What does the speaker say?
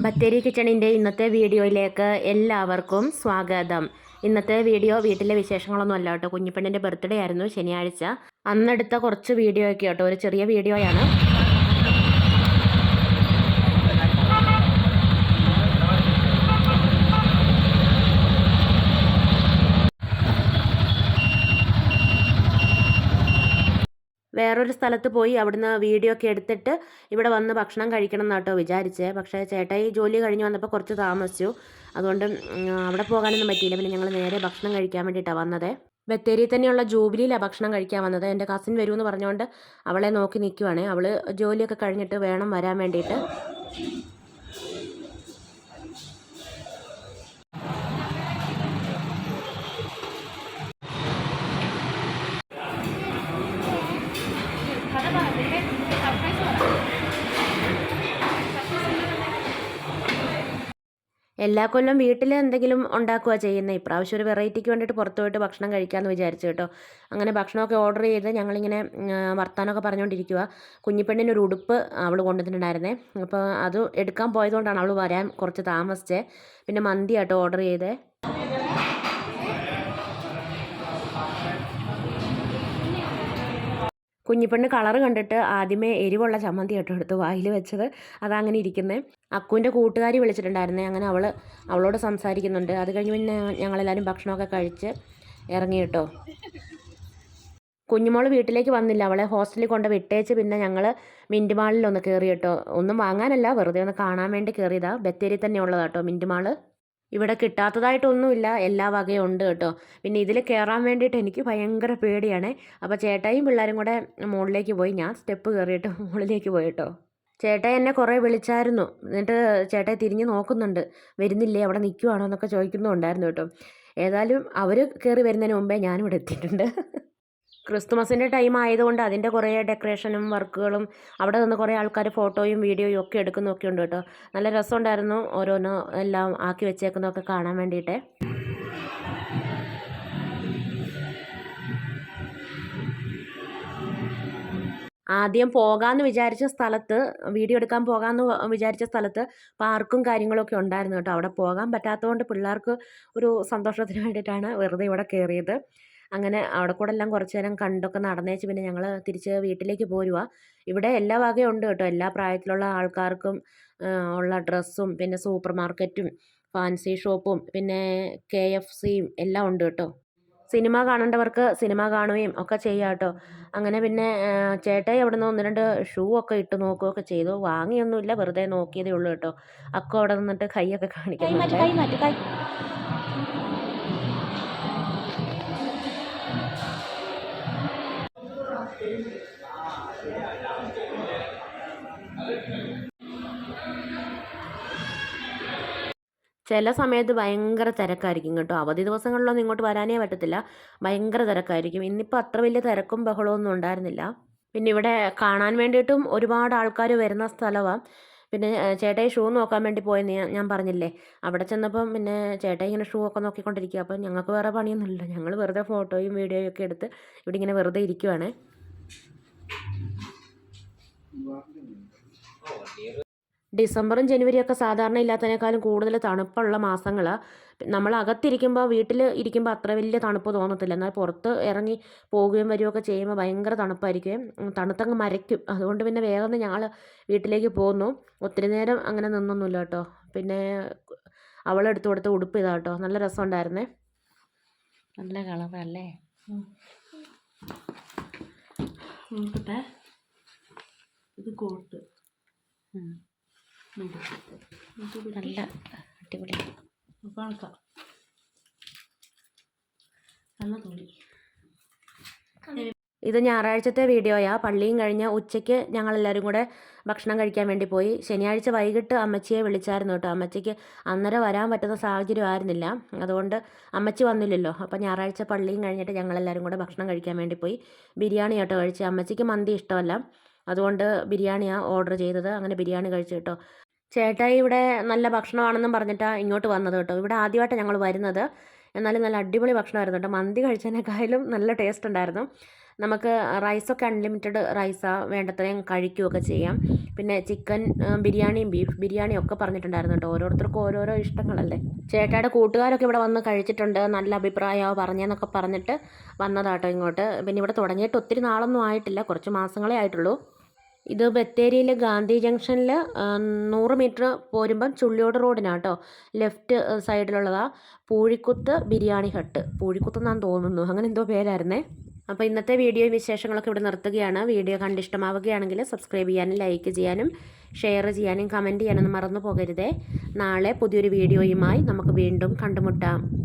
ബത്തേരി കിച്ചണിൻ്റെ ഇന്നത്തെ വീഡിയോയിലേക്ക് എല്ലാവർക്കും സ്വാഗതം. ഇന്നത്തെ വീഡിയോ വീട്ടിലെ വിശേഷങ്ങളൊന്നും അല്ല കേട്ടോ. കുഞ്ഞിപ്പെണ്ണിൻ്റെ ബർത്ത്ഡേ ആയിരുന്നു ശനിയാഴ്ച. അന്നെടുത്ത കുറച്ച് വീഡിയോ ഒക്കെ കേട്ടോ, ഒരു ചെറിയ വീഡിയോയാണ്. വേറൊരു സ്ഥലത്ത് പോയി അവിടുന്ന് വീഡിയോ ഒക്കെ എടുത്തിട്ട് ഇവിടെ വന്ന് ഭക്ഷണം കഴിക്കണം എന്നാട്ടോ വിചാരിച്ചത്. പക്ഷേ ചേട്ടായി ജോലി കഴിഞ്ഞ് വന്നപ്പോൾ കുറച്ച് താമസിച്ചു, അതുകൊണ്ട് അവിടെ പോകാനൊന്നും പറ്റിയില്ല. പിന്നെ ഞങ്ങൾ നേരെ ഭക്ഷണം കഴിക്കാൻ വേണ്ടിയിട്ടാണ് വന്നത്. ബത്തേരി തന്നെയുള്ള ജൂബിലിയിലാണ് ഭക്ഷണം കഴിക്കാൻ വന്നത്. എൻ്റെ കസിൻ വരുമെന്ന് പറഞ്ഞുകൊണ്ട് അവളെ നോക്കി നിൽക്കുവാണ്. അവൾ ജോലിയൊക്കെ കഴിഞ്ഞിട്ട് വേണം വരാൻ വേണ്ടിയിട്ട്. എല്ലാ കൊല്ലം വീട്ടിൽ എന്തെങ്കിലും ഉണ്ടാക്കുക ചെയ്യുന്നത്. ഇപ്രാവശ്യം ഒരു വെറൈറ്റിക്ക് വേണ്ടിയിട്ട് പുറത്ത് പോയിട്ട് ഭക്ഷണം കഴിക്കാമെന്ന് വിചാരിച്ചു കേട്ടോ. അങ്ങനെ ഭക്ഷണമൊക്കെ ഓർഡർ ചെയ്ത് ഞങ്ങളിങ്ങനെ വർത്താനമൊക്കെ പറഞ്ഞുകൊണ്ടിരിക്കുക. കുഞ്ഞിപ്പെണ്ണിനൊരു ഉടുപ്പ് അവൾ കൊണ്ടുവന്നിട്ടുണ്ടായിരുന്നേ. അപ്പോൾ അത് എടുക്കാൻ പോയതുകൊണ്ടാണ് അവൾ വരാൻ കുറച്ച് താമസിച്ചത്. പിന്നെ മന്തി ആട്ടോ ഓർഡർ ചെയ്തേ. കുഞ്ഞിപ്പെണ്ണ് കളറ് കണ്ടിട്ട് ആദ്യമേ എരിവുള്ള ചമ്മന്തി കേട്ടോ എടുത്ത് വായിൽ വെച്ചത്. അതങ്ങനെ ഇരിക്കുന്നത്. അക്കുവിൻ്റെ കൂട്ടുകാരി വിളിച്ചിട്ടുണ്ടായിരുന്നേ. അങ്ങനെ അവളോട് സംസാരിക്കുന്നുണ്ട്. അത് കഴിഞ്ഞ് പിന്നെ ഞങ്ങളെല്ലാവരും ഭക്ഷണമൊക്കെ കഴിച്ച് ഇറങ്ങി കേട്ടോ. കുഞ്ഞുമോൾ വീട്ടിലേക്ക് വന്നില്ല, അവളെ ഹോസ്റ്റലിൽ കൊണ്ട് വിട്ടേച്ച് പിന്നെ ഞങ്ങൾ മിൻറ്റ് മാളിലൊന്ന് കയറി കേട്ടോ. ഒന്നും വാങ്ങാനല്ല, വെറുതെ ഒന്ന് കാണാൻ വേണ്ടി കയറിയതാണ്. ബത്തേരി തന്നെ ഉള്ളതാട്ടോ മിൻറ്റ് മാൾ. ഇവിടെ കിട്ടാത്തതായിട്ടൊന്നുമില്ല, എല്ലാ വകയും ഉണ്ട് കേട്ടോ. പിന്നെ ഇതിൽ കയറാൻ വേണ്ടിയിട്ട് എനിക്ക് ഭയങ്കര പേടിയാണ്. അപ്പോൾ ചേട്ടായും പിള്ളേരും കൂടെ മുകളിലേക്ക് പോയി, ഞാൻ സ്റ്റെപ്പ് കയറിയിട്ട് മുകളിലേക്ക് പോയി കേട്ടോ. ചേട്ടായി എന്നെ കുറേ വിളിച്ചായിരുന്നു. എന്നിട്ട് ചേട്ടായി തിരിഞ്ഞ് നോക്കുന്നുണ്ട്, വരുന്നില്ലേ അവിടെ നിൽക്കുവാണോ എന്നൊക്കെ ചോദിക്കുന്നുണ്ടായിരുന്നു കേട്ടോ. ഏതായാലും അവർ കയറി വരുന്നതിന് മുമ്പേ ഞാനും ഇവിടെ എത്തിയിട്ടുണ്ട്. ക്രിസ്തുമസിൻ്റെ ടൈം ആയതുകൊണ്ട് അതിൻ്റെ കുറേ ഡെക്കറേഷനും വർക്കുകളും അവിടെ നിന്ന് കുറേ ആൾക്കാർ ഫോട്ടോയും വീഡിയോയും ഒക്കെ എടുക്കുന്നൊക്കെ ഉണ്ട് കേട്ടോ. നല്ല രസമുണ്ടായിരുന്നു ഓരോന്ന് എല്ലാം ആക്കി വെച്ചേക്കുന്നതൊക്കെ കാണാൻ വേണ്ടിയിട്ട്. ആദ്യം പോകാമെന്ന് വിചാരിച്ച സ്ഥലത്ത്, വീഡിയോ എടുക്കാൻ പോകാമെന്ന് വിചാരിച്ച സ്ഥലത്ത് പാർക്കും കാര്യങ്ങളൊക്കെ ഉണ്ടായിരുന്നു കേട്ടോ. അവിടെ പോകാൻ പറ്റാത്തതുകൊണ്ട് പിള്ളേർക്ക് ഒരു സന്തോഷത്തിന് വേണ്ടിയിട്ടാണ് വെറുതെ ഇവിടെ കയറിയത്. അങ്ങനെ അവിടെ കൂടെ എല്ലാം കുറച്ച് നേരം കണ്ടൊക്കെ നടന്നേച്ച് പിന്നെ ഞങ്ങൾ തിരിച്ച് വീട്ടിലേക്ക് പോരുക. ഇവിടെ എല്ലാ വകയും ഉണ്ട് കേട്ടോ. എല്ലാ പ്രായത്തിലുള്ള ആൾക്കാർക്കും ഉള്ള ഡ്രസ്സും പിന്നെ സൂപ്പർ മാർക്കറ്റും ഫാൻസി ഷോപ്പും പിന്നെ KFCയും എല്ലാം ഉണ്ട് കേട്ടോ. സിനിമ കാണേണ്ടവർക്ക് സിനിമ കാണുകയും ഒക്കെ ചെയ്യാം കേട്ടോ. അങ്ങനെ പിന്നെ ചേട്ടായി അവിടെ നിന്ന് ഒന്ന് രണ്ട് ഷൂ ഒക്കെ ഇട്ട് നോക്കുകയൊക്കെ ചെയ്തു. വാങ്ങിയൊന്നുമില്ല, വെറുതെ നോക്കിയതേ ഉള്ളൂ കേട്ടോ. അക്കു അവിടെ നിന്നിട്ട് കൈയൊക്കെ കാണിക്കുന്നുണ്ട്. ചില സമയത്ത് ഭയങ്കര തിരക്കായിരിക്കും കേട്ടോ. അവധി ദിവസങ്ങളിലൊന്നും ഇങ്ങോട്ട് വരാനേ പറ്റത്തില്ല, ഭയങ്കര തിരക്കായിരിക്കും. ഇന്നിപ്പോൾ അത്ര വലിയ തിരക്കും ബഹളമൊന്നും ഉണ്ടായിരുന്നില്ല. പിന്നെ ഇവിടെ കാണാൻ വേണ്ടിയിട്ടും ഒരുപാട് ആൾക്കാർ വരുന്ന സ്ഥലമാണ്. പിന്നെ ചേട്ടായി ഷൂ നോക്കാൻ വേണ്ടി പോയെന്ന് ഞാൻ പറഞ്ഞില്ലേ. അവിടെ ചെന്നപ്പം പിന്നെ ചേട്ടായി ഇങ്ങനെ ഷൂ ഒക്കെ നോക്കിക്കൊണ്ടിരിക്കുക. അപ്പം ഞങ്ങൾക്ക് വേറെ പണിയൊന്നുമില്ല, ഞങ്ങൾ വെറുതെ ഫോട്ടോയും വീഡിയോയും ഒക്കെ എടുത്ത് ഇവിടെ ഇങ്ങനെ വെറുതെ ഇരിക്കുവാണ്. ഡിസംബറും ജനുവരിയൊക്കെ സാധാരണ ഇല്ലാത്തതിനേക്കാളും കൂടുതൽ തണുപ്പുള്ള മാസങ്ങളാണ്. നമ്മൾ അകത്തിരിക്കുമ്പോൾ, വീട്ടിൽ ഇരിക്കുമ്പോൾ അത്ര വലിയ തണുപ്പ് തോന്നത്തില്ല. എന്നാൽ പുറത്ത് ഇറങ്ങി പോവുകയും വരികയൊക്കെ ചെയ്യുമ്പോൾ ഭയങ്കര തണുപ്പായിരിക്കും, തണുത്തങ്ങ് മരയ്ക്കും. അതുകൊണ്ട് പിന്നെ വേഗം ഞങ്ങൾ വീട്ടിലേക്ക് പോന്നു. ഒത്തിരി നേരം അങ്ങനെ നിന്നൊന്നുമില്ല കേട്ടോ. പിന്നെ അവളെടുത്ത് കൊടുത്ത ഉടുപ്പ് ഇതാ കേട്ടോ, നല്ല രസമുണ്ടായിരുന്നേ. നല്ല കളറല്ലേ. നോക്കട്ടെ, ഇത് കോട്ട് നല്ല അടിപൊളി കാണക്കാം. ഇത് ഞായറാഴ്ചത്തെ വീഡിയോയാണ്. പള്ളിയും കഴിഞ്ഞ് ഉച്ചയ്ക്ക് ഞങ്ങളെല്ലാവരും കൂടെ ഭക്ഷണം കഴിക്കാൻ വേണ്ടി പോയി. ശനിയാഴ്ച വൈകിട്ട് അമ്മച്ചിയെ വിളിച്ചായിരുന്നു കേട്ടോ. അമ്മച്ചിക്ക് അന്നേരം വരാൻ പറ്റുന്ന സാഹചര്യം ആയിരുന്നില്ല, അതുകൊണ്ട് അമ്മച്ചി വന്നില്ലല്ലോ. അപ്പോൾ ഞായറാഴ്ച പള്ളിയും കഴിഞ്ഞിട്ട് ഞങ്ങളെല്ലാവരും കൂടെ ഭക്ഷണം കഴിക്കാൻ വേണ്ടി പോയി. ബിരിയാണി കേട്ടോ കഴിച്ച്. അമ്മച്ചിക്ക് മന്തി ഇഷ്ടമല്ല, അതുകൊണ്ട് ബിരിയാണിയാണ് ഓർഡർ ചെയ്തത്. അങ്ങനെ ബിരിയാണി കഴിച്ചു കേട്ടോ. ചേട്ടായി ഇവിടെ നല്ല ഭക്ഷണമാണെന്നും പറഞ്ഞിട്ടാണ് ഇങ്ങോട്ട് വന്നത് കേട്ടോ. ഇവിടെ ആദ്യമായിട്ടാണ് ഞങ്ങൾ വരുന്നത്, എന്നാലും നല്ല അടിപൊളി ഭക്ഷണമായിരുന്നു കേട്ടോ. മന്തി കഴിച്ചതിനേക്കാളും നല്ല ടേസ്റ്റ് ഉണ്ടായിരുന്നു. നമുക്ക് റൈസൊക്കെ അൺലിമിറ്റഡ് റൈസാണ്, വേണ്ടത്രയും കഴിക്കുകയൊക്കെ ചെയ്യാം. പിന്നെ ചിക്കൻ ബിരിയാണിയും ബീഫ് ബിരിയാണിയും ഒക്കെ പറഞ്ഞിട്ടുണ്ടായിരുന്നു കേട്ടോ. ഓരോരുത്തർക്കും ഓരോരോ ഇഷ്ടങ്ങളല്ലേ. ചേട്ടായുടെ കൂട്ടുകാരൊക്കെ ഇവിടെ വന്ന് കഴിച്ചിട്ടുണ്ട്, നല്ല അഭിപ്രായമാണ് പറഞ്ഞതെന്നൊക്കെ പറഞ്ഞിട്ട് വന്നതാട്ടോ ഇങ്ങോട്ട്. പിന്നെ ഇവിടെ തുടങ്ങിയിട്ട് ഒത്തിരി നാളൊന്നും ആയിട്ടില്ല, കുറച്ച് മാസങ്ങളേ ആയിട്ടുള്ളൂ. ഇത് ബത്തേരിയിൽ ഗാന്ധി ജംഗ്ഷനിൽ 100 മീറ്റർ പോരുമ്പം ചുള്ളിയോട് റോഡിനാട്ടോ, ലെഫ്റ്റ് സൈഡിലുള്ളതാ പൂഴിക്കുത്ത് ബിരിയാണി ഹട്ട്. പൂഴിക്കുത്തെന്നാന്ന് തോന്നുന്നു, അങ്ങനെ എന്തോ പേരായിരുന്നേ. അപ്പോൾ ഇന്നത്തെ വീഡിയോയും വിശേഷങ്ങളൊക്കെ ഇവിടെ നിർത്തുകയാണ്. വീഡിയോ കണ്ടിഷ്ടമാവുകയാണെങ്കിൽ സബ്സ്ക്രൈബ് ചെയ്യാനും ലൈക്ക് ചെയ്യാനും ഷെയർ ചെയ്യാനും കമൻറ്റ് ചെയ്യാനൊന്നും മറന്നു പോകരുതേ. നാളെ പുതിയൊരു വീഡിയോയുമായി നമുക്ക് വീണ്ടും കണ്ടുമുട്ടാം.